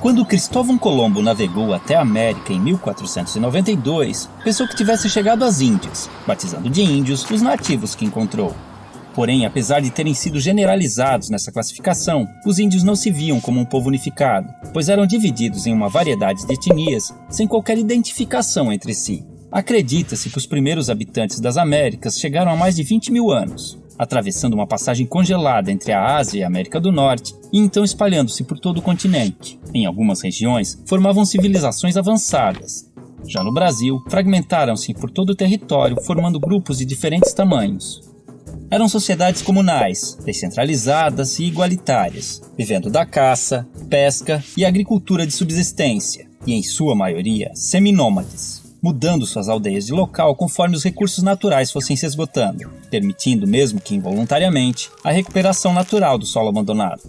Quando Cristóvão Colombo navegou até a América em 1492, pensou que tivesse chegado às Índias, batizando de índios os nativos que encontrou. Porém, apesar de terem sido generalizados nessa classificação, os índios não se viam como um povo unificado, pois eram divididos em uma variedade de etnias sem qualquer identificação entre si. Acredita-se que os primeiros habitantes das Américas chegaram há mais de 20 mil anos, atravessando uma passagem congelada entre a Ásia e a América do Norte e então espalhando-se por todo o continente. Em algumas regiões, formavam civilizações avançadas. Já no Brasil, fragmentaram-se por todo o território, formando grupos de diferentes tamanhos. Eram sociedades comunais, descentralizadas e igualitárias, vivendo da caça, pesca e agricultura de subsistência, e em sua maioria seminômades, mudando suas aldeias de local conforme os recursos naturais fossem se esgotando, permitindo, mesmo que involuntariamente, a recuperação natural do solo abandonado.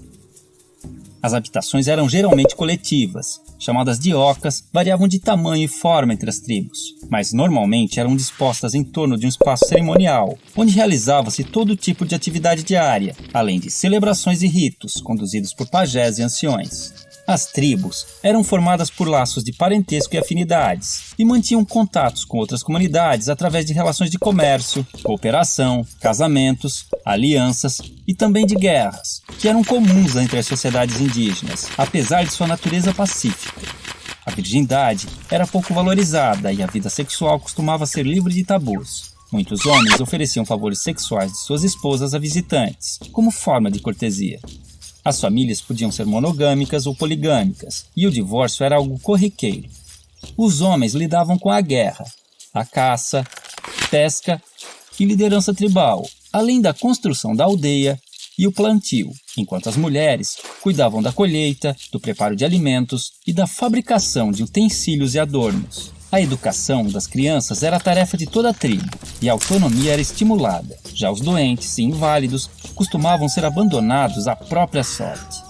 As habitações eram geralmente coletivas, chamadas de ocas, variavam de tamanho e forma entre as tribos, mas normalmente eram dispostas em torno de um espaço cerimonial, onde realizava-se todo tipo de atividade diária, além de celebrações e ritos conduzidos por pajés e anciões. As tribos eram formadas por laços de parentesco e afinidades, e mantinham contatos com outras comunidades através de relações de comércio, cooperação, casamentos, alianças e também de guerras, que eram comuns entre as sociedades indígenas, apesar de sua natureza pacífica. A virgindade era pouco valorizada e a vida sexual costumava ser livre de tabus. Muitos homens ofereciam favores sexuais de suas esposas a visitantes, como forma de cortesia. As famílias podiam ser monogâmicas ou poligâmicas, e o divórcio era algo corriqueiro. Os homens lidavam com a guerra, a caça, pesca e liderança tribal, além da construção da aldeia e o plantio, enquanto as mulheres cuidavam da colheita, do preparo de alimentos e da fabricação de utensílios e adornos. A educação das crianças era a tarefa de toda a tribo, e a autonomia era estimulada. Já os doentes e inválidos costumavam ser abandonados à própria sorte.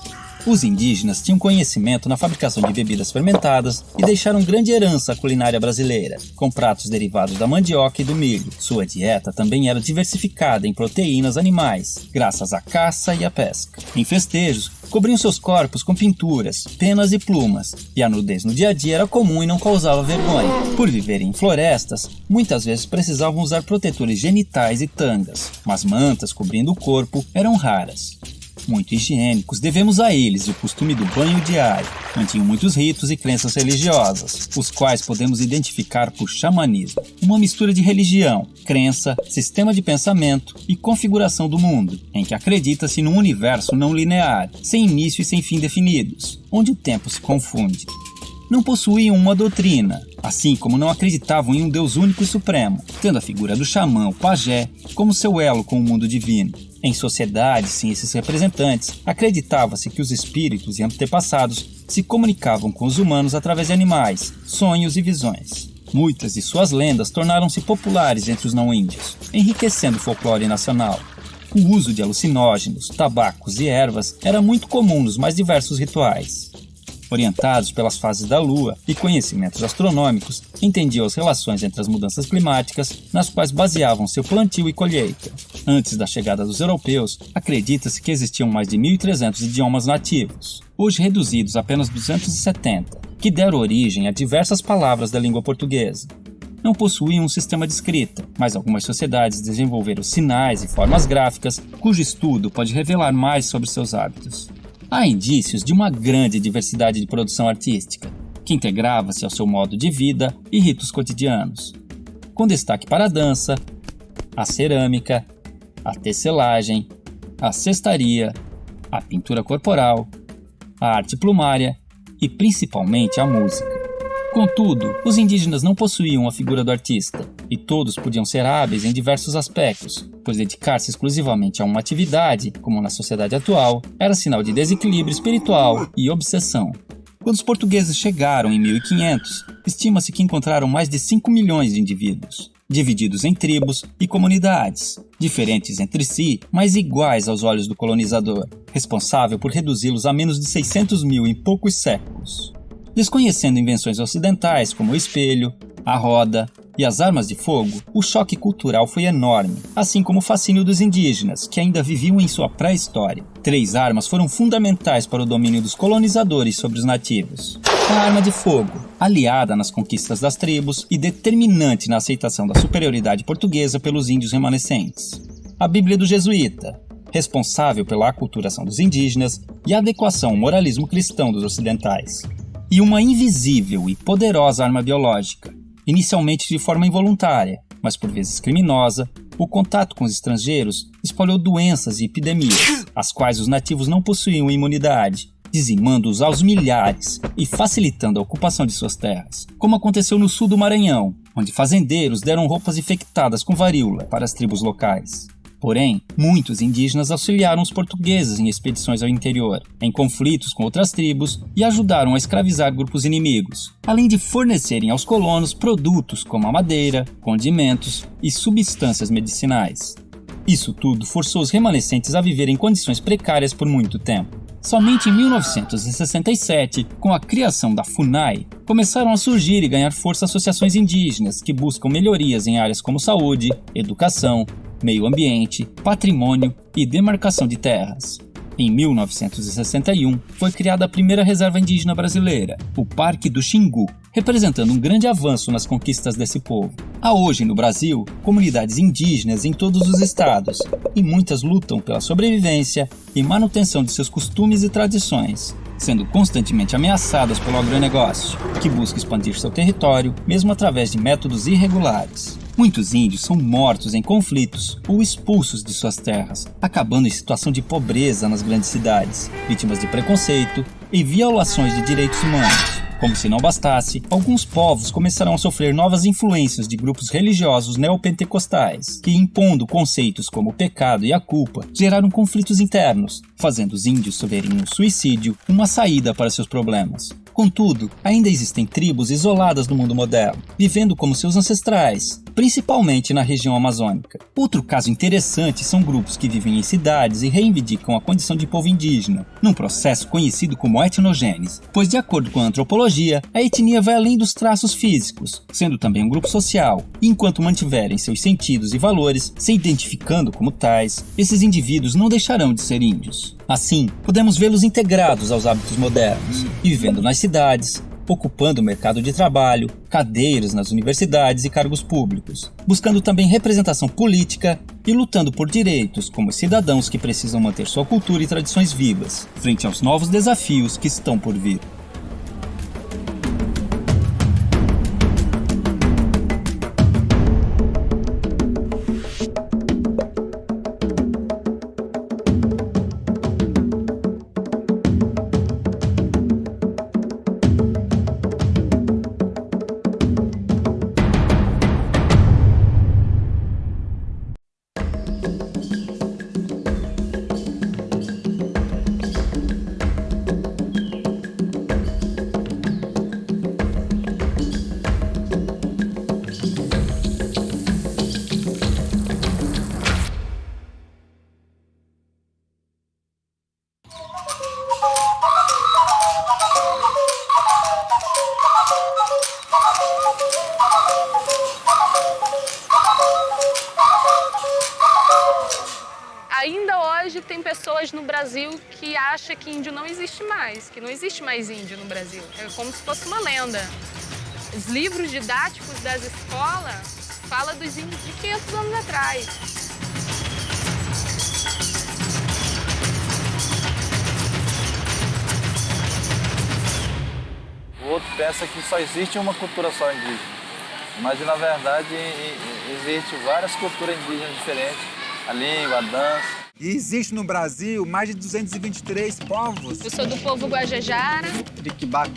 Os indígenas tinham conhecimento na fabricação de bebidas fermentadas e deixaram grande herança à culinária brasileira, com pratos derivados da mandioca e do milho. Sua dieta também era diversificada em proteínas animais, graças à caça e à pesca. Em festejos, cobriam seus corpos com pinturas, penas e plumas, e a nudez no dia a dia era comum e não causava vergonha. Por viverem em florestas, muitas vezes precisavam usar protetores genitais e tangas, mas mantas cobrindo o corpo eram raras. Muito higiênicos, devemos a eles o costume do banho diário. Mantinham muitos ritos e crenças religiosas, os quais podemos identificar por xamanismo, uma mistura de religião, crença, sistema de pensamento e configuração do mundo, em que acredita-se num universo não linear, sem início e sem fim definidos, onde o tempo se confunde. Não possuíam uma doutrina, assim como não acreditavam em um Deus único e supremo, tendo a figura do xamã, o pajé, como seu elo com o mundo divino. Em sociedades sem esses representantes, acreditava-se que os espíritos e antepassados se comunicavam com os humanos através de animais, sonhos e visões. Muitas de suas lendas tornaram-se populares entre os não-índios, enriquecendo o folclore nacional. O uso de alucinógenos, tabacos e ervas era muito comum nos mais diversos rituais. Orientados pelas fases da lua e conhecimentos astronômicos, entendiam as relações entre as mudanças climáticas, nas quais baseavam seu plantio e colheita. Antes da chegada dos europeus, acredita-se que existiam mais de 1.300 idiomas nativos, hoje reduzidos a apenas 270, que deram origem a diversas palavras da língua portuguesa. Não possuíam um sistema de escrita, mas algumas sociedades desenvolveram sinais e formas gráficas, cujo estudo pode revelar mais sobre seus hábitos. Há indícios de uma grande diversidade de produção artística, que integrava-se ao seu modo de vida e ritos cotidianos, com destaque para a dança, a cerâmica, a tecelagem, a cestaria, a pintura corporal, a arte plumária e principalmente a música. Contudo, os indígenas não possuíam a figura do artista, e todos podiam ser hábeis em diversos aspectos, pois dedicar-se exclusivamente a uma atividade, como na sociedade atual, era sinal de desequilíbrio espiritual e obsessão. Quando os portugueses chegaram em 1500, estima-se que encontraram mais de 5 milhões de indivíduos, divididos em tribos e comunidades, diferentes entre si, mas iguais aos olhos do colonizador, responsável por reduzi-los a menos de 600 mil em poucos séculos. Desconhecendo invenções ocidentais como o espelho, a roda, e as armas de fogo, o choque cultural foi enorme, assim como o fascínio dos indígenas, que ainda viviam em sua pré-história. 3 armas foram fundamentais para o domínio dos colonizadores sobre os nativos. A arma de fogo, aliada nas conquistas das tribos e determinante na aceitação da superioridade portuguesa pelos índios remanescentes. A Bíblia do Jesuíta, responsável pela aculturação dos indígenas e a adequação ao moralismo cristão dos ocidentais. E uma invisível e poderosa arma biológica, inicialmente de forma involuntária, mas por vezes criminosa, o contato com os estrangeiros espalhou doenças e epidemias, às quais os nativos não possuíam imunidade, dizimando-os aos milhares e facilitando a ocupação de suas terras, como aconteceu no sul do Maranhão, onde fazendeiros deram roupas infectadas com varíola para as tribos locais. Porém, muitos indígenas auxiliaram os portugueses em expedições ao interior, em conflitos com outras tribos e ajudaram a escravizar grupos inimigos, além de fornecerem aos colonos produtos como a madeira, condimentos e substâncias medicinais. Isso tudo forçou os remanescentes a viver em condições precárias por muito tempo. Somente em 1967, com a criação da FUNAI, começaram a surgir e ganhar força associações indígenas que buscam melhorias em áreas como saúde, educação, meio ambiente, patrimônio e demarcação de terras. Em 1961, foi criada a primeira reserva indígena brasileira, o Parque do Xingu, representando um grande avanço nas conquistas desse povo. Há hoje no Brasil comunidades indígenas em todos os estados, e muitas lutam pela sobrevivência e manutenção de seus costumes e tradições, sendo constantemente ameaçadas pelo agronegócio, que busca expandir seu território, mesmo através de métodos irregulares. Muitos índios são mortos em conflitos ou expulsos de suas terras, acabando em situação de pobreza nas grandes cidades, vítimas de preconceito e violações de direitos humanos. Como se não bastasse, alguns povos começaram a sofrer novas influências de grupos religiosos neopentecostais, que, impondo conceitos como o pecado e a culpa, geraram conflitos internos, fazendo os índios verem no suicídio uma saída para seus problemas. Contudo, ainda existem tribos isoladas no mundo moderno, vivendo como seus ancestrais, principalmente na região amazônica. Outro caso interessante são grupos que vivem em cidades e reivindicam a condição de povo indígena, num processo conhecido como etnogênese, pois, de acordo com a antropologia, a etnia vai além dos traços físicos, sendo também um grupo social, e enquanto mantiverem seus sentidos e valores, se identificando como tais, esses indivíduos não deixarão de ser índios. Assim, podemos vê-los integrados aos hábitos modernos, e vivendo nas cidades, ocupando o mercado de trabalho, cadeiras nas universidades e cargos públicos, buscando também representação política e lutando por direitos como cidadãos que precisam manter sua cultura e tradições vivas, frente aos novos desafios que estão por vir. Ainda hoje tem pessoas no Brasil que acham que índio não existe mais, que não existe mais índio no Brasil. É como se fosse uma lenda. Os livros didáticos das escolas falam dos índios de 500 anos atrás. O outro pensa que só existe uma cultura só indígena, mas na verdade existe várias culturas indígenas diferentes, a língua, a dança. E existe no Brasil mais de 223 povos. Eu sou do povo Guajajara. Riquibata,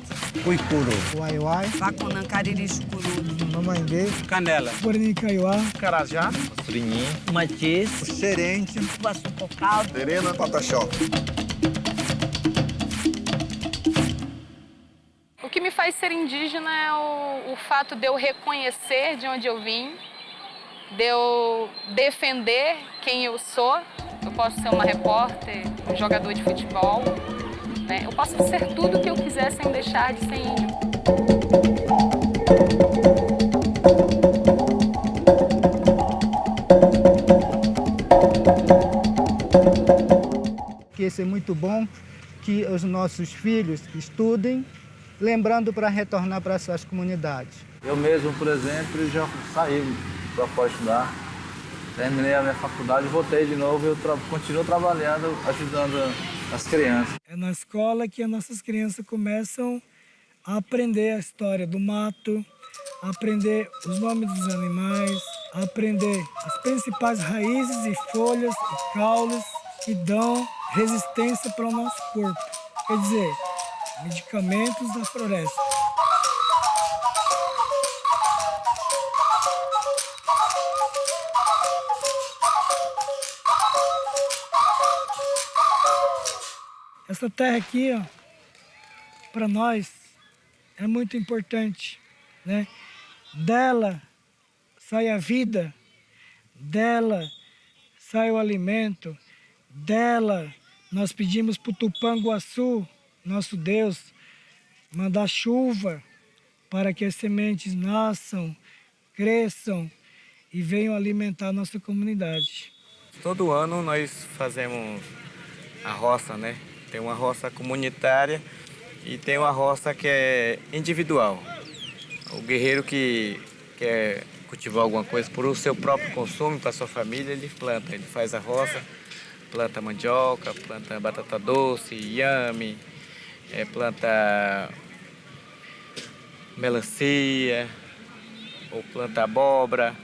Cuicuru, Uai-Uai, Baconã, Cariri, Chucuru, Mamãe, Canela, Guarani, Kaiowá, Carajá, Surinhim, Matiz, Xerente, Guaçu-Pocaldo, Serena, Pataxó. O que me faz ser indígena é o fato de eu reconhecer de onde eu vim, de eu defender quem eu sou. Eu posso ser uma repórter, um jogador de futebol, né? Eu posso ser tudo o que eu quiser sem deixar de ser índio. que isso é muito bom, que os nossos filhos estudem, lembrando para retornar para suas comunidades. Eu mesmo, por exemplo, já saí para fora estudar, terminei a minha faculdade, voltei de novo e eu continuo trabalhando, ajudando as crianças. É na escola que as nossas crianças começam a aprender a história do mato, a aprender os nomes dos animais, a aprender as principais raízes e folhas e caules que dão resistência para o nosso corpo. Quer dizer, medicamentos da floresta. Essa terra aqui, ó, para nós é muito importante, né? Dela sai a vida, dela sai o alimento, dela nós pedimos para o Tupã-Guaçu, nosso Deus, mandar chuva para que as sementes nasçam, cresçam e venham alimentar a nossa comunidade. Todo ano nós fazemos a roça, né? Tem uma roça comunitária e tem uma roça que é individual. O guerreiro que quer cultivar alguma coisa por o seu próprio consumo, para a sua família, ele planta. Ele faz a roça, planta mandioca, planta batata doce, inhame, planta melancia, ou planta abóbora.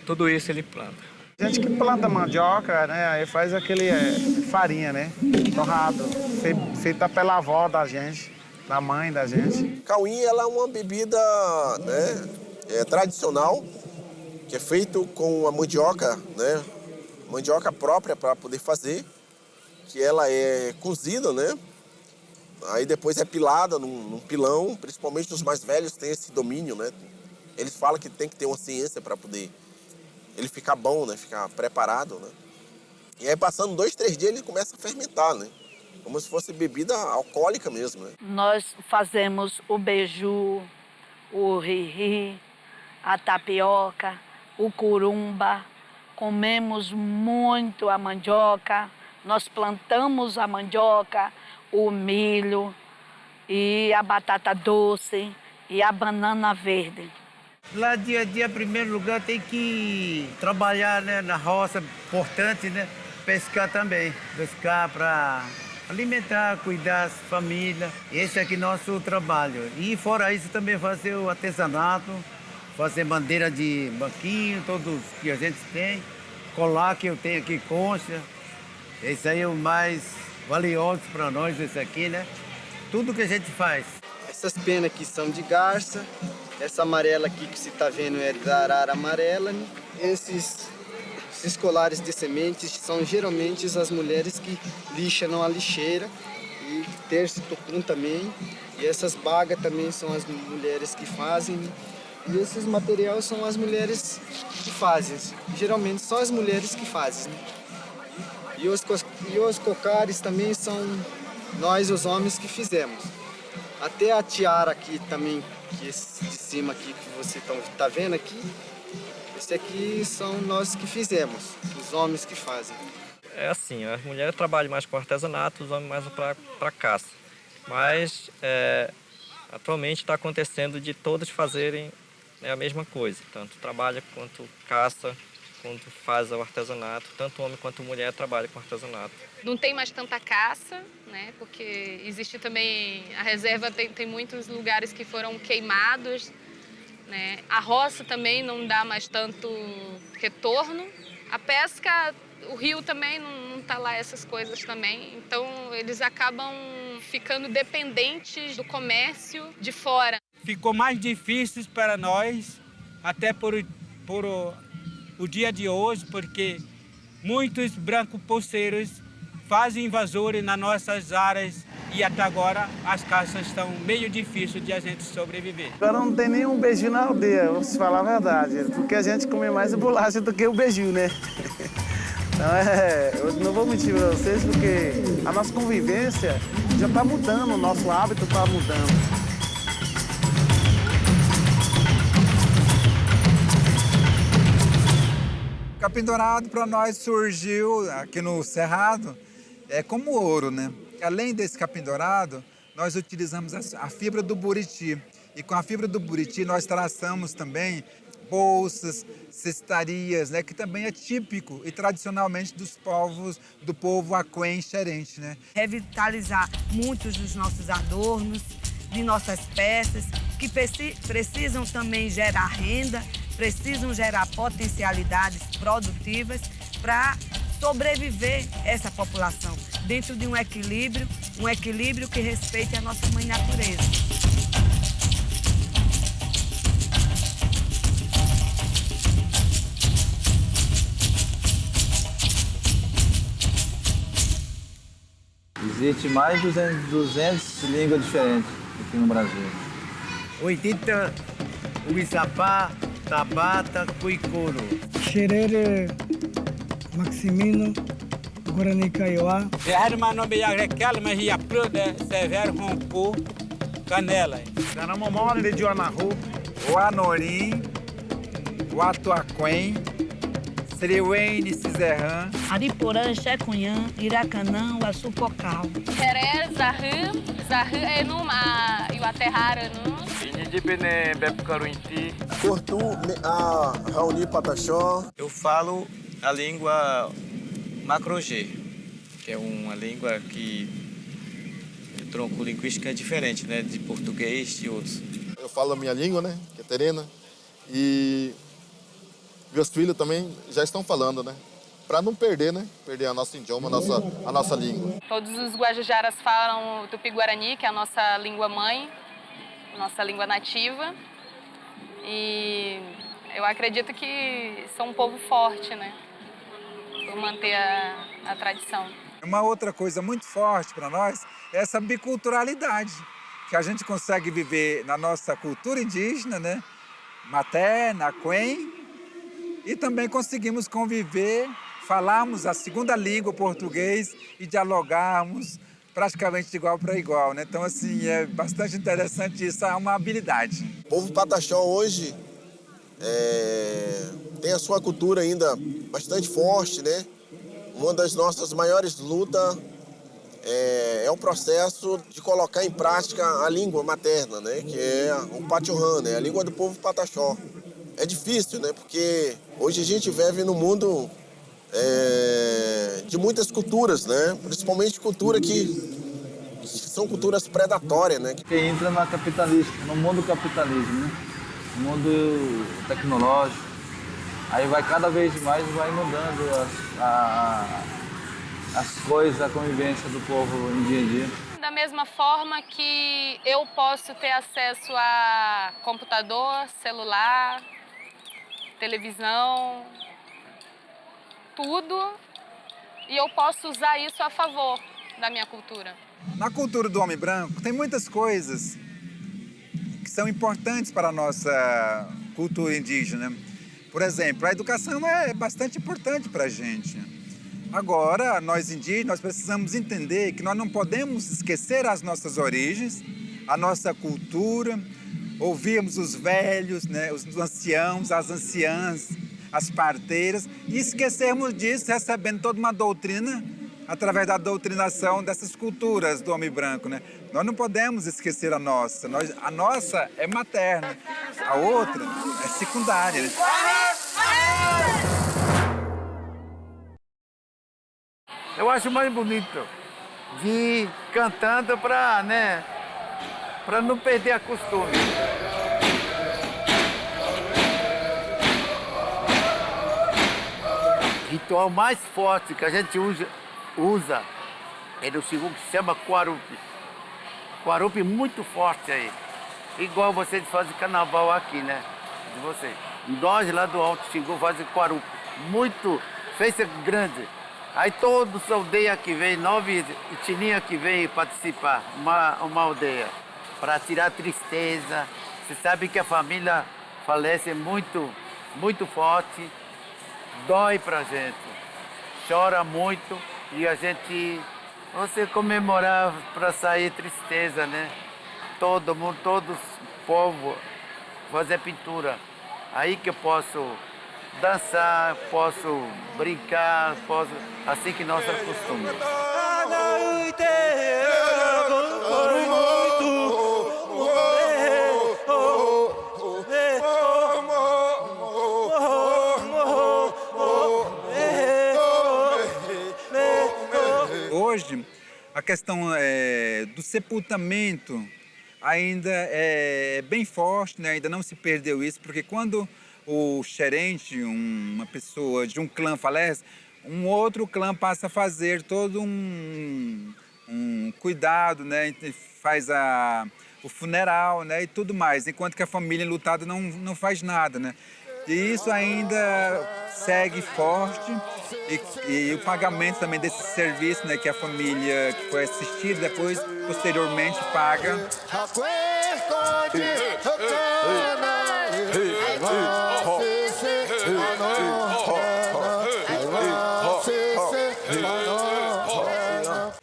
Tudo isso ele planta. A gente que planta mandioca, né, aí faz aquele farinha, né, torrado, feita pela avó da gente, da mãe da gente. Cauim, ela é uma bebida, né, tradicional, que é feito com a mandioca, né, mandioca própria para poder fazer, que ela é cozida, né, aí depois é pilada num pilão, principalmente os mais velhos têm esse domínio, né, eles falam que tem que ter uma ciência para poder ele ficar bom, né? Ficar preparado, né? E aí, passando 2, 3 dias, ele começa a fermentar, né? Como se fosse bebida alcoólica mesmo, né? Nós fazemos o beiju, o riri, a tapioca, o curumba. Comemos muito a mandioca. Nós plantamos a mandioca, o milho e a batata doce e a banana verde. Lá dia a dia, em primeiro lugar, tem que trabalhar, né, na roça, importante, né? Pescar também. Pescar para alimentar, cuidar da família. Esse aqui é nosso trabalho. E fora isso, também fazer o artesanato, fazer bandeira de banquinho, todos que a gente tem. Colar que eu tenho aqui, concha. Esse aí é o mais valioso para nós, esse aqui, né? Tudo que a gente faz. Essas penas aqui são de garça. Essa amarela aqui que você está vendo é da arara amarela. Esses colares de sementes são geralmente as mulheres que lixam a lixeira e terço tucum também. E essas bagas também são as mulheres que fazem. E esses materiais são as mulheres que fazem. Geralmente são as mulheres que fazem. E os cocares também são nós, os homens, que fizemos. Até a tiara aqui também, que esse de cima aqui que você está vendo aqui, esse aqui são nós que fizemos, os homens que fazem. É assim, as mulheres trabalham mais com artesanato, os homens mais para caça. Mas atualmente está acontecendo de todos fazerem a mesma coisa. Tanto trabalha quanto caça, quanto faz o artesanato. Tanto homem quanto mulher trabalham com artesanato. Não tem mais tanta caça, né? Porque existe também... A reserva tem muitos lugares que foram queimados, né? A roça também não dá mais tanto retorno. A pesca, o rio também não tá lá essas coisas também. Então, eles acabam ficando dependentes do comércio de fora. Ficou mais difícil para nós, até por o dia de hoje, porque muitos brancos-pulseiros fazem invasores nas nossas áreas e até agora as caças estão meio difíceis de a gente sobreviver. Agora não tem nenhum beiju na aldeia, vou te falar a verdade, porque a gente come mais bolacha do que o beiju, né? Então eu não vou mentir para vocês, porque a nossa convivência já está mudando, o nosso hábito está mudando. Capim Dourado para nós surgiu aqui no Cerrado é como ouro, né? Além desse capim dourado, nós utilizamos a fibra do buriti. E com a fibra do buriti nós traçamos também bolsas, cestarias, né? Que também é típico e tradicionalmente do povo aquém xerente, né? Revitalizar muitos dos nossos adornos, de nossas peças, que precisam também gerar renda, precisam gerar potencialidades produtivas para sobreviver essa população dentro de um equilíbrio que respeite a nossa mãe natureza. Existe mais de 200 línguas diferentes aqui no Brasil. 80 Uiçapá, Tabata, Cuicoro. Xerere, Maximino, Guarani Kaiowá. Herma nome Yagrekel, mas ia prude, Severo Rompu, Canela. Canamomole de Uanahu, o Anorim, o Atuaquém, Seriuene, Cizerran, Ariporã, Xecunhã, Iracanã, Açupocal. Xeré, Zarrã é numa, e o Aterrara no. Inidibene, Bepcaruinti. Cortu, a Raoni Pataxó. Eu falo a língua Macro-G, que é uma língua que o tronco linguístico é diferente, né, de português e outros. Eu falo a minha língua, né, que é terena, e meus filhos também já estão falando, né, para não perder, né, perder a nossa idioma, a nossa língua. Todos os guajajaras falam o tupi-guarani, que é a nossa língua mãe, nossa língua nativa. E eu acredito que são um povo forte, né, por manter a tradição. Uma outra coisa muito forte para nós é essa biculturalidade, que a gente consegue viver na nossa cultura indígena, né, materna, aquém, e também conseguimos conviver, falarmos a segunda língua, o português, e dialogarmos praticamente de igual para igual, né? Então, assim, é bastante interessante isso, é uma habilidade. O povo Pataxó hoje tem a sua cultura ainda bastante forte, né? Uma das nossas maiores lutas é o processo de colocar em prática a língua materna, né? Que é o Pachurran, né? A língua do povo Pataxó. É difícil, né? Porque hoje a gente vive num mundo de muitas culturas, né? Principalmente cultura que são culturas predatórias, né? Que entra no mundo capitalismo, né? No mundo tecnológico. Aí vai cada vez mais mudando as coisas, a convivência do povo em dia a dia. Da mesma forma que eu posso ter acesso a computador, celular, televisão, tudo, e eu posso usar isso a favor da minha cultura. Na cultura do homem branco tem muitas coisas que são importantes para a nossa cultura indígena. Por exemplo, a educação é bastante importante para a gente. Agora, nós indígenas, nós precisamos entender que nós não podemos esquecer as nossas origens, a nossa cultura, ouvirmos os velhos, né, os anciãos, as anciãs, as parteiras, e esquecermos disso recebendo toda uma doutrina através da doutrinação dessas culturas do homem branco, né? Nós não podemos esquecer a nossa. A nossa é materna, a outra é secundária. Eu acho mais bonito de ir cantando para não perder a costume. O ritual mais forte que a gente usa é do Xingu, que se chama Quarupi. Quarupi muito forte aí. Igual vocês fazem carnaval aqui, né? De vocês. Nós lá do Alto Xingu fazem Quarupi. Muito, festa grande. Aí todos a aldeia que vem, 9 etnias que vem participar, uma aldeia, para tirar tristeza. Você sabe que a família falece muito, muito forte, dói pra gente, chora muito e a gente, você comemorar para sair tristeza, né? Todo mundo, todos o povo fazer pintura. Aí que eu posso dançar, posso brincar, assim que nós acostumamos. A questão do sepultamento ainda é bem forte, né? Ainda não se perdeu isso, porque quando o xerente, uma pessoa de um clã falece, um outro clã passa a fazer todo um cuidado, né? Faz o funeral, né? E tudo mais, enquanto que a família enlutada não faz nada, né? E isso ainda segue forte e o pagamento também desse serviço, né? Que a família que foi assistida depois, posteriormente, paga.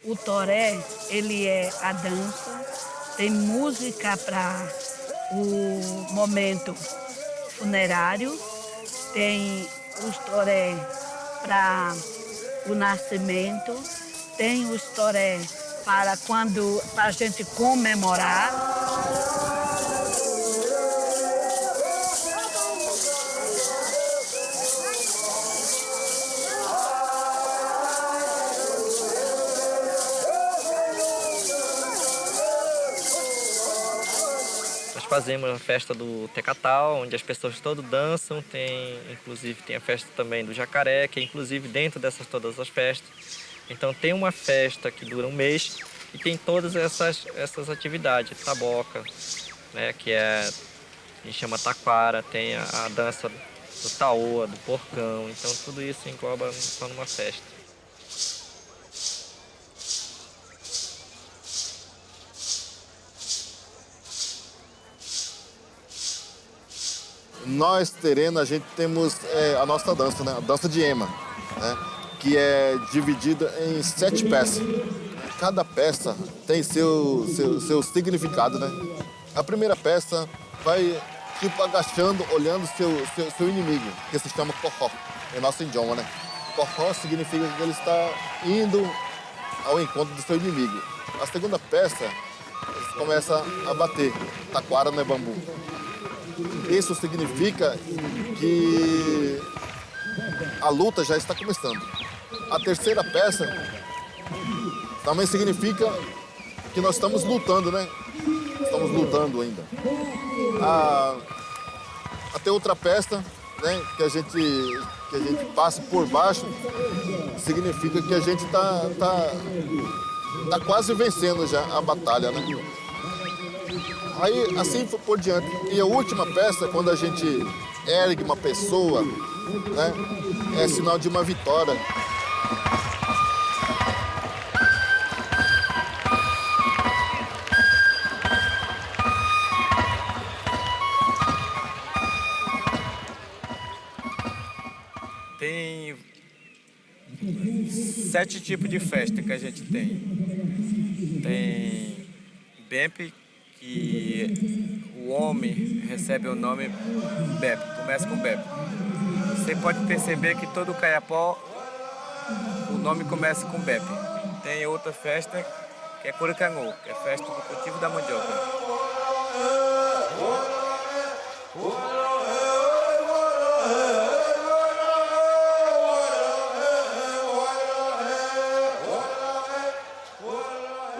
O toré, ele é a dança, tem música para o momento funerário, tem os toré para o nascimento, tem os toré para quando a gente comemorar. Fazemos a festa do Tecatal, onde as pessoas todas dançam, inclusive tem a festa também do Jacaré, que é inclusive dentro dessas todas as festas. Então tem uma festa que dura um mês e tem todas essas atividades, taboca, né, que a gente chama taquara, tem a dança do taoa, do porcão, então tudo isso engloba só numa festa. Nós, terena, a gente temos a nossa dança, né? A dança de Ema, né? Que é dividida em 7 peças. Cada peça tem seu significado, né? A primeira peça vai, tipo, agachando, olhando seu inimigo, que se chama Corró, é nosso idioma, né? Corró significa que ele está indo ao encontro do seu inimigo. A segunda peça, começa a bater, taquara no bambu. Isso significa que a luta já está começando. A terceira peça também significa que nós estamos lutando, né? Estamos lutando ainda. Até outra peça, né? Que a gente passa por baixo, significa que a gente tá quase vencendo já a batalha, né? Aí, assim por diante. E a última peça, quando a gente ergue uma pessoa, né, é sinal de uma vitória. Tem 7 tipos de festa que a gente tem. Tem Bempe, que o homem recebe o nome Bebe, começa com Bebe. Você pode perceber que todo o Caiapó, o nome começa com Bebe. Tem outra festa que é Curicangô, que é a festa do cultivo da mandioca.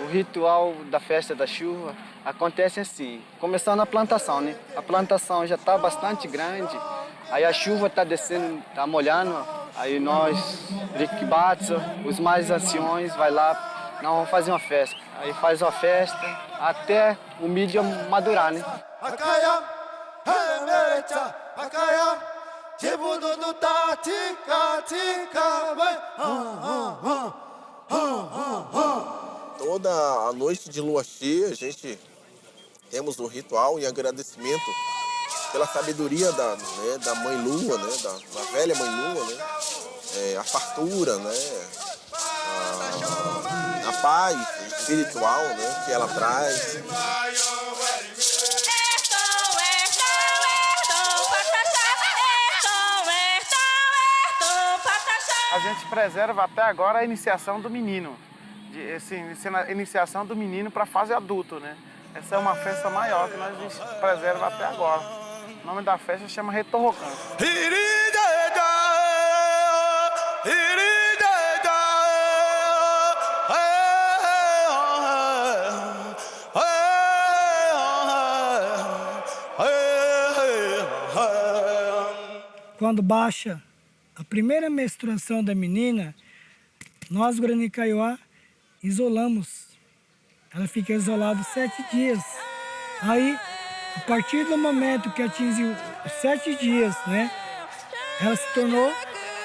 O ritual da festa da chuva acontece assim, começando a plantação, né? A plantação já está bastante grande, aí a chuva está descendo, está molhando, aí nós, Riquibatsa, os mais anciões, vai lá, não, vamos fazer uma festa. Aí faz uma festa até o milho madurar, né? Toda a noite de lua cheia, a gente temos um ritual em agradecimento pela sabedoria da Mãe Lua, né? da velha Mãe Lua, né? A fartura, né? A paz espiritual, né? Que ela traz. A gente preserva até agora a iniciação do menino. A iniciação do menino para a fase adulto, né? Essa é uma festa maior que nós preserva até agora. O nome da festa chama Retorrocan. quando baixa a primeira menstruação da menina, nós, Guarani Kaiowá, isolamos. Ela fica isolada 7 dias. Aí, a partir do momento que atingiu os 7 dias, né, ela se tornou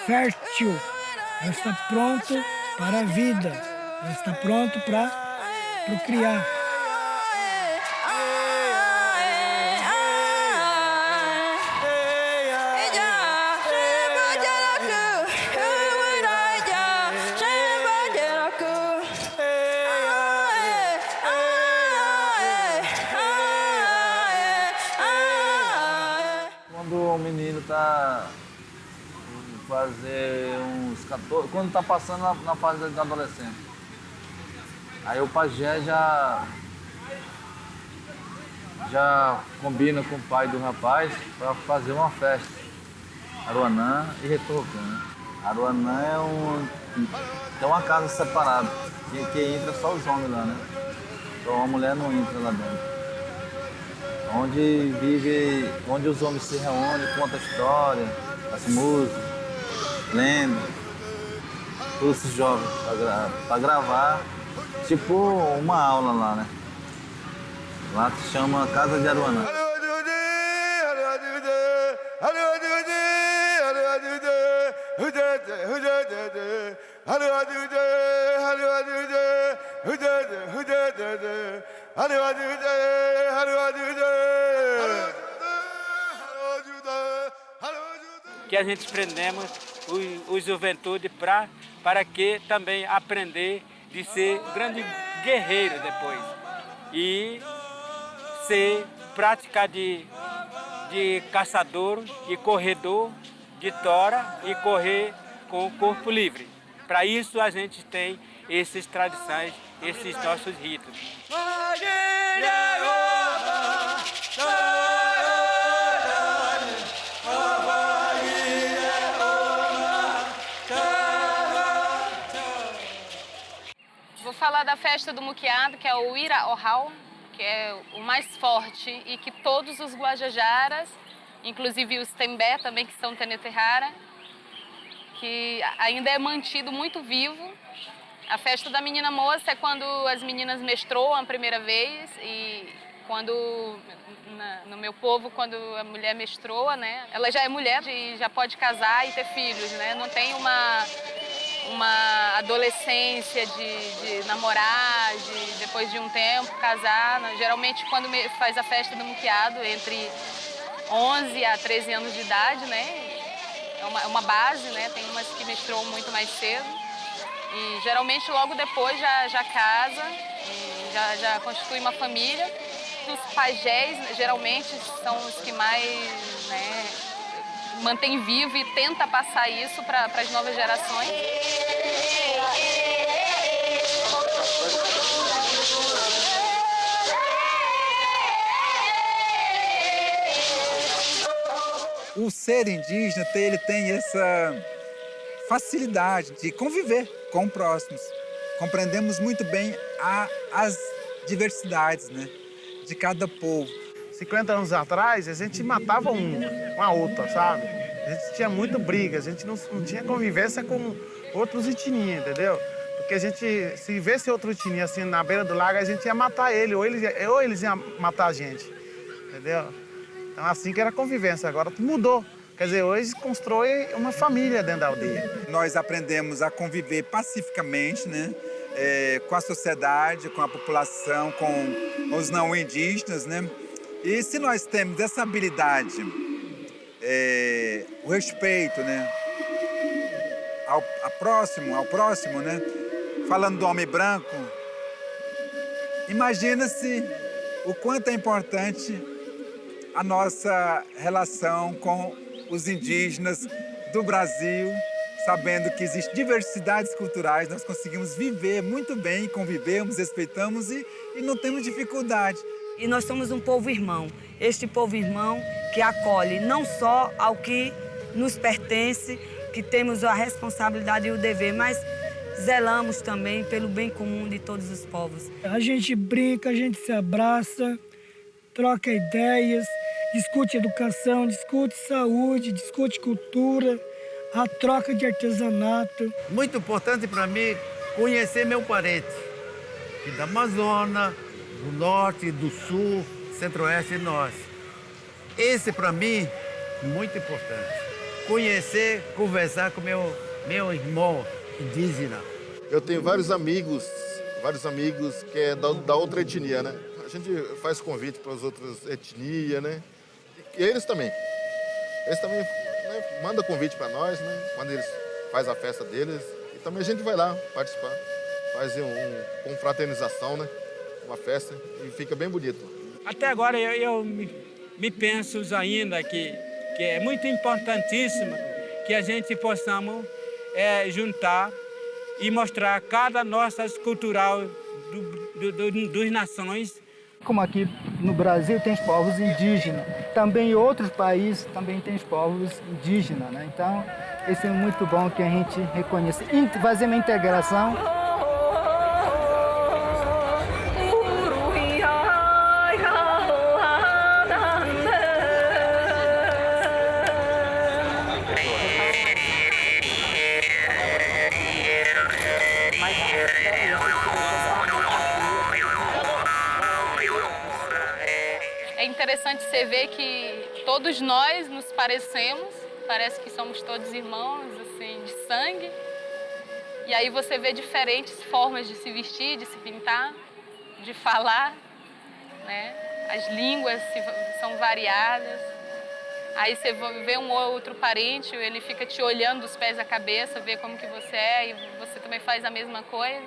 fértil. Ela está pronta para a vida. Ela está pronta para procriar. Quando o menino tá fazer uns 14, quando tá passando na fase da adolescente, aí o pajé já combina com o pai do rapaz para fazer uma festa, Aruanã e Retorcã. Aruanã tem uma casa separada, que entra só os homens lá, né? Então a mulher não entra lá dentro. Onde os homens se reúnem, contam a história, as músicas, lendas, todos esses jovens para gravar, tipo uma aula lá, né? Lá se chama Casa de Aruanã. Que a gente prendemos o juventude para que também aprender de ser grande guerreiro depois e ser prática de caçador e corredor de tora e correr com o corpo livre. Para isso a gente tem essas tradições, esses nossos ritos. Vou falar da festa do Muquiado, que é o Ira-Ohau, que é o mais forte e que todos os Guajajaras, inclusive os Tembé também, que são Teneterrara, que ainda é mantido muito vivo. A festa da menina moça é quando as meninas menstruam a primeira vez e quando, no meu povo, quando a mulher menstrua, né, ela já é mulher e já pode casar e ter filhos, né? Não tem uma adolescência de namorar, depois de um tempo casar. Geralmente quando faz a festa do Muquiado, entre 11 a 13 anos de idade, né? É uma base, né? Tem umas que menstruam muito mais cedo. E geralmente logo depois já casa, e já constitui uma família. Os pajés, geralmente, são os que mais, né, mantém vivo e tenta passar isso para as novas gerações. O ser indígena, ele tem essa facilidade de conviver com próximos. Compreendemos muito bem as diversidades, né, de cada povo. 50 anos atrás, a gente matava uma outra, sabe? A gente tinha muita briga, a gente não tinha convivência com outros etnias, entendeu? Porque a gente, se visse outro etnia assim na beira do lago, a gente ia matar ele, ou eles iam matar a gente, entendeu? Então assim que era a convivência, agora mudou. Quer dizer, hoje constrói uma família dentro da aldeia. Nós aprendemos a conviver pacificamente, né? Com a sociedade, com a população, com os não indígenas, né? E se nós temos essa habilidade, o respeito, né? Ao próximo, né? Falando do homem branco, imagina-se o quanto é importante a nossa relação com os indígenas do Brasil, sabendo que existem diversidades culturais, nós conseguimos viver muito bem, convivemos, respeitamos e não temos dificuldade. E nós somos um povo irmão, este povo irmão que acolhe não só ao que nos pertence, que temos a responsabilidade e o dever, mas zelamos também pelo bem comum de todos os povos. A gente brinca, a gente se abraça, troca ideias discute educação, discute saúde, discute cultura, a troca de artesanato. Muito importante para mim conhecer meu parente, que da Amazônia, do Norte, do Sul, Centro-Oeste e Norte. Esse para mim muito importante. Conhecer, conversar com meu irmão indígena. Eu tenho vários amigos que é da outra etnia, né? A gente faz convite para as outras etnias, né? E eles também. Né, mandam convite para nós, né? Quando eles fazem a festa deles. E também a gente vai lá participar. Faz uma confraternização, né? Uma festa e fica bem bonito. Até agora eu me penso ainda que é muito importantíssimo que a gente possamos juntar e mostrar cada nossa cultural dos nações. Como aqui no Brasil tem os povos indígenas, também em outros países também tem os povos indígenas, né? Então, isso é muito bom que a gente reconheça, fazer uma integração. É interessante você ver que todos nós nos parecemos, parece que somos todos irmãos, assim, de sangue. E aí você vê diferentes formas de se vestir, de se pintar, de falar, né? As línguas são variadas. Aí você vê um outro parente, ele fica te olhando dos pés à cabeça, vê como que você é e você também faz a mesma coisa.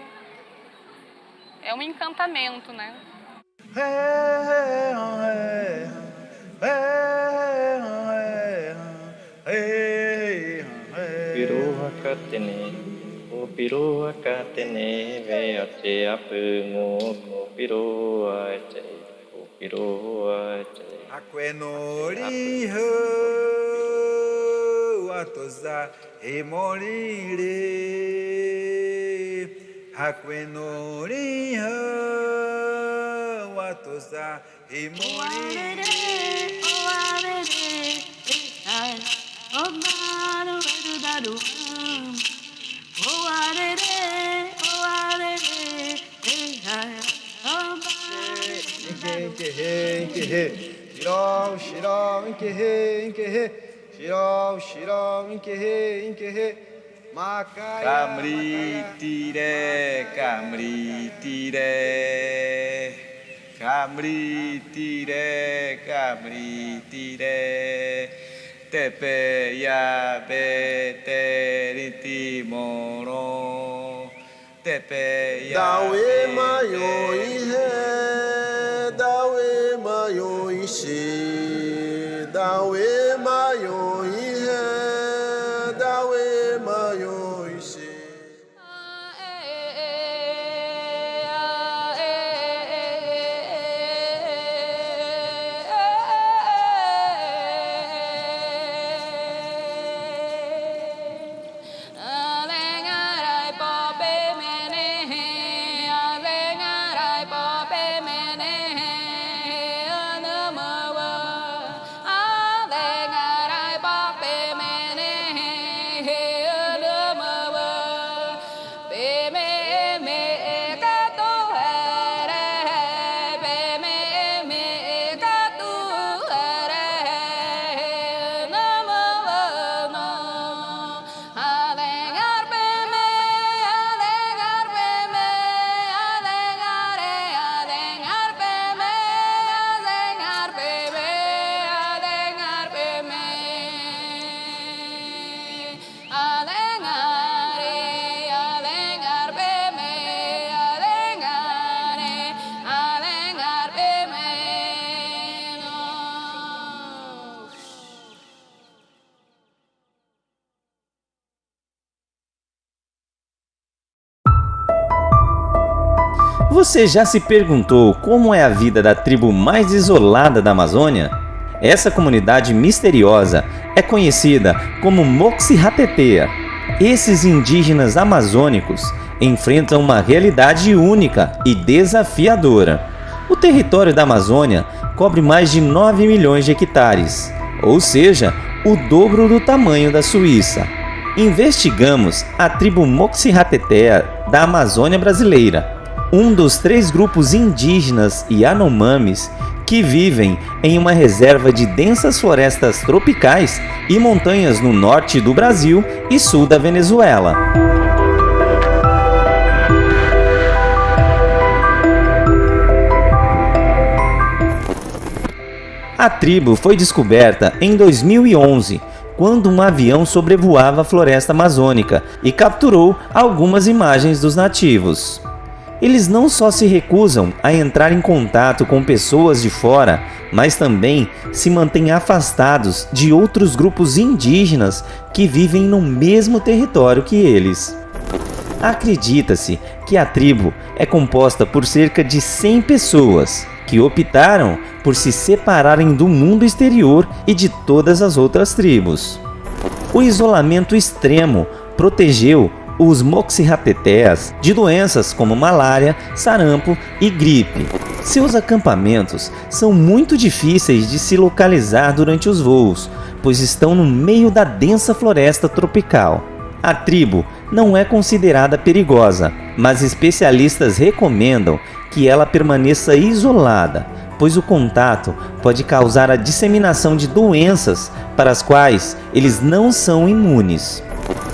É um encantamento, né? Piroha katene, o piroha katene, ve ate apungo, piroha ate, o piroha ate. Aquenori ho, atosa emorire. Aquenori ho, atosa emorire. Shirau, shirau, inkehe, inkehe. Shirau, shirau, inkehe, inkehe. Macaya. Camri tire, camri tire. Camri tire, camri tire. Tepe ya beteriti moro. Tepe ya. Dawe mayo ihe. Dawe mayo ishe, dawe mayo ihe, dawe mayo ishe. Você já se perguntou como é a vida da tribo mais isolada da Amazônia? Essa comunidade misteriosa é conhecida como Moxi-Ratetea. Esses indígenas amazônicos enfrentam uma realidade única e desafiadora. O território da Amazônia cobre mais de 9 milhões de hectares, ou seja, o dobro do tamanho da Suíça. Investigamos a tribo Moxi-Ratetea da Amazônia brasileira, um dos 3 grupos indígenas Yanomamis que vivem em uma reserva de densas florestas tropicais e montanhas no norte do Brasil e sul da Venezuela. A tribo foi descoberta em 2011, quando um avião sobrevoava a floresta amazônica e capturou algumas imagens dos nativos. Eles não só se recusam a entrar em contato com pessoas de fora, mas também se mantêm afastados de outros grupos indígenas que vivem no mesmo território que eles. Acredita-se que a tribo é composta por cerca de 100 pessoas, que optaram por se separarem do mundo exterior e de todas as outras tribos. O isolamento extremo protegeu os Moxi-Rateteas de doenças como malária, sarampo e gripe. Seus acampamentos são muito difíceis de se localizar durante os voos, pois estão no meio da densa floresta tropical. A tribo não é considerada perigosa, mas especialistas recomendam que ela permaneça isolada, pois o contato pode causar a disseminação de doenças para as quais eles não são imunes.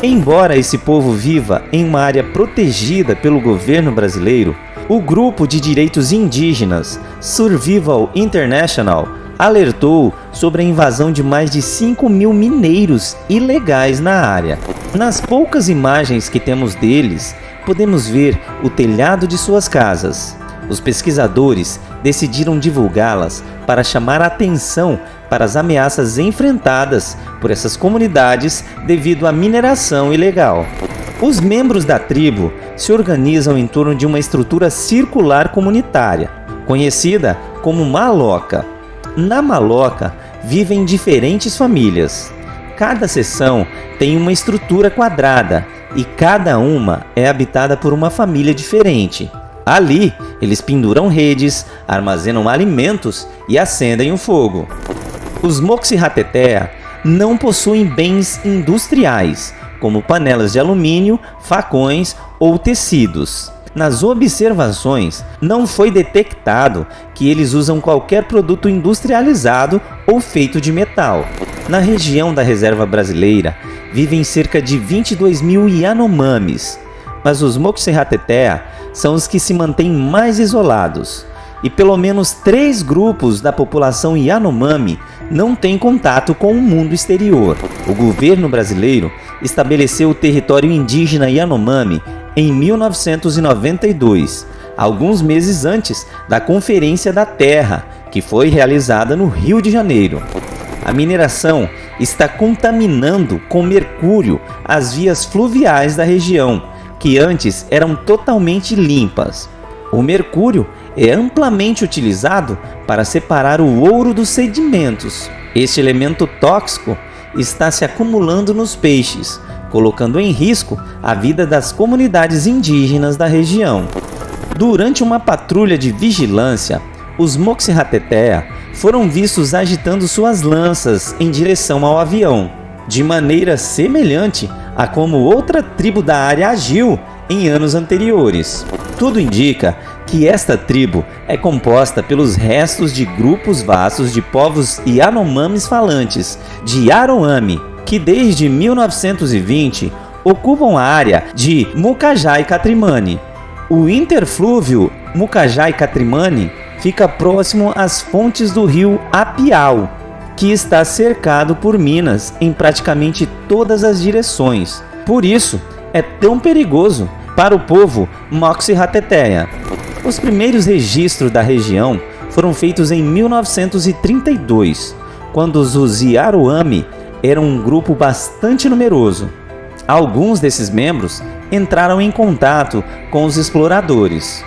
Embora esse povo viva em uma área protegida pelo governo brasileiro, o grupo de direitos indígenas Survival International alertou sobre a invasão de mais de 5 mil mineiros ilegais na área. Nas poucas imagens que temos deles, podemos ver o telhado de suas casas. Os pesquisadores decidiram divulgá-las para chamar a atenção para as ameaças enfrentadas por essas comunidades devido à mineração ilegal. Os membros da tribo se organizam em torno de uma estrutura circular comunitária, conhecida como maloca. Na maloca vivem diferentes famílias. Cada seção tem uma estrutura quadrada e cada uma é habitada por uma família diferente. Ali, eles penduram redes, armazenam alimentos e acendem o fogo. Os Moxi-Ratetea não possuem bens industriais, como panelas de alumínio, facões ou tecidos. Nas observações, não foi detectado que eles usam qualquer produto industrializado ou feito de metal. Na região da reserva brasileira, vivem cerca de 22 mil Yanomamis, mas os Moxi-Ratetea são os que se mantêm mais isolados, e pelo menos 3 grupos da população Yanomami não têm contato com o mundo exterior. O governo brasileiro estabeleceu o território indígena Yanomami em 1992, alguns meses antes da Conferência da Terra, que foi realizada no Rio de Janeiro. A mineração está contaminando com mercúrio as vias fluviais da região, que antes eram totalmente limpas. O mercúrio é amplamente utilizado para separar o ouro dos sedimentos. Este elemento tóxico está se acumulando nos peixes, colocando em risco a vida das comunidades indígenas da região. Durante uma patrulha de vigilância, os Moxi-Ratetea foram vistos agitando suas lanças em direção ao avião, de maneira semelhante a como outra tribo da área agiu em anos anteriores. Tudo indica que esta tribo é composta pelos restos de grupos vastos de povos Yanomamis falantes de Yaroami, que desde 1920 ocupam a área de Mucajai-Catrimani. O interflúvio Mucajai-Catrimani fica próximo às fontes do rio Apiau, que está cercado por minas em praticamente todas as direções. Por isso, é tão perigoso para o povo Moxi-Ratetea. Os primeiros registros da região foram feitos em 1932, quando os Yaroami eram um grupo bastante numeroso. Alguns desses membros entraram em contato com os exploradores.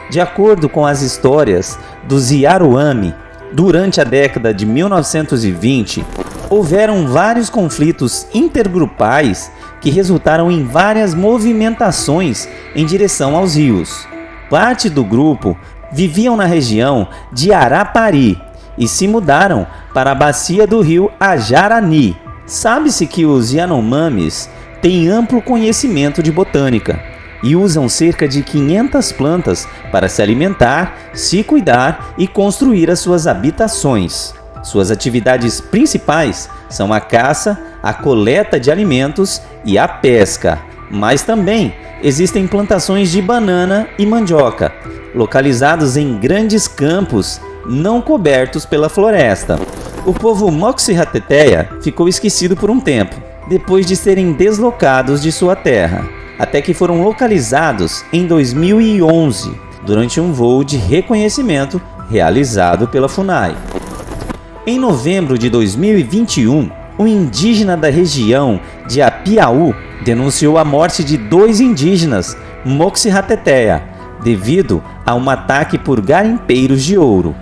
De acordo com as histórias dos Yaroami, durante a década de 1920, houveram vários conflitos intergrupais que resultaram em várias movimentações em direção aos rios. Parte do grupo viviam na região de Arapari e se mudaram para a bacia do rio Ajarani. Sabe-se que os Yanomamis têm amplo conhecimento de botânica e usam cerca de 500 plantas para se alimentar, se cuidar e construir as suas habitações. Suas atividades principais são a caça, a coleta de alimentos e a pesca, mas também existem plantações de banana e mandioca, localizados em grandes campos não cobertos pela floresta. O povo Moxi-Hateteya ficou esquecido por um tempo, depois de serem deslocados de sua terra, até que foram localizados em 2011, durante um voo de reconhecimento realizado pela FUNAI. Em novembro de 2021, um indígena da região de Apiaú denunciou a morte de 2 indígenas Moxi-Hateteya devido a um ataque por garimpeiros de ouro.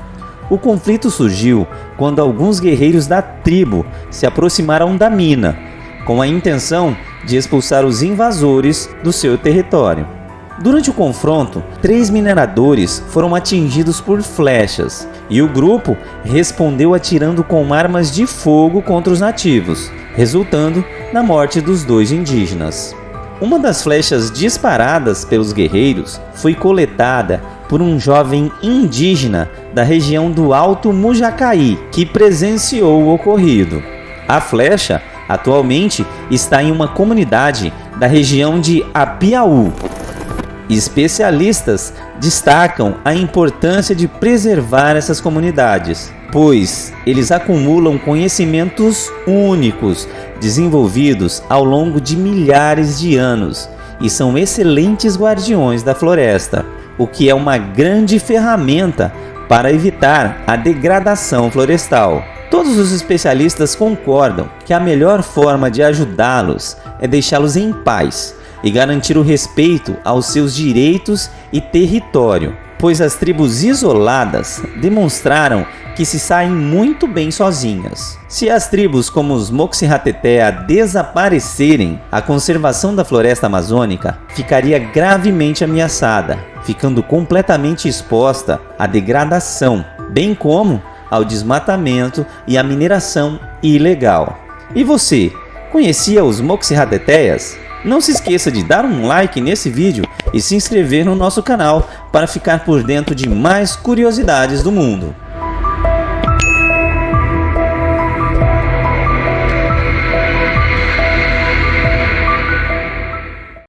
O conflito surgiu quando alguns guerreiros da tribo se aproximaram da mina, com a intenção de expulsar os invasores do seu território. Durante o confronto, 3 mineradores foram atingidos por flechas e o grupo respondeu atirando com armas de fogo contra os nativos, resultando na morte dos 2 indígenas. Uma das flechas disparadas pelos guerreiros foi coletada por um jovem indígena da região do Alto Mujacaí, que presenciou o ocorrido. A flecha atualmente está em uma comunidade da região de Apiaú. Especialistas destacam a importância de preservar essas comunidades, pois eles acumulam conhecimentos únicos desenvolvidos ao longo de milhares de anos e são excelentes guardiões da floresta, o que é uma grande ferramenta para evitar a degradação florestal. Todos os especialistas concordam que a melhor forma de ajudá-los é deixá-los em paz e garantir o respeito aos seus direitos e território, pois as tribos isoladas demonstraram que se saem muito bem sozinhas. Se as tribos como os Moxi-Hateteya desaparecerem, a conservação da floresta amazônica ficaria gravemente ameaçada, ficando completamente exposta à degradação, bem como ao desmatamento e à mineração ilegal. E você, conhecia os Moxi-Hateteyas? Não se esqueça de dar um like nesse vídeo e se inscrever no nosso canal para ficar por dentro de mais curiosidades do mundo.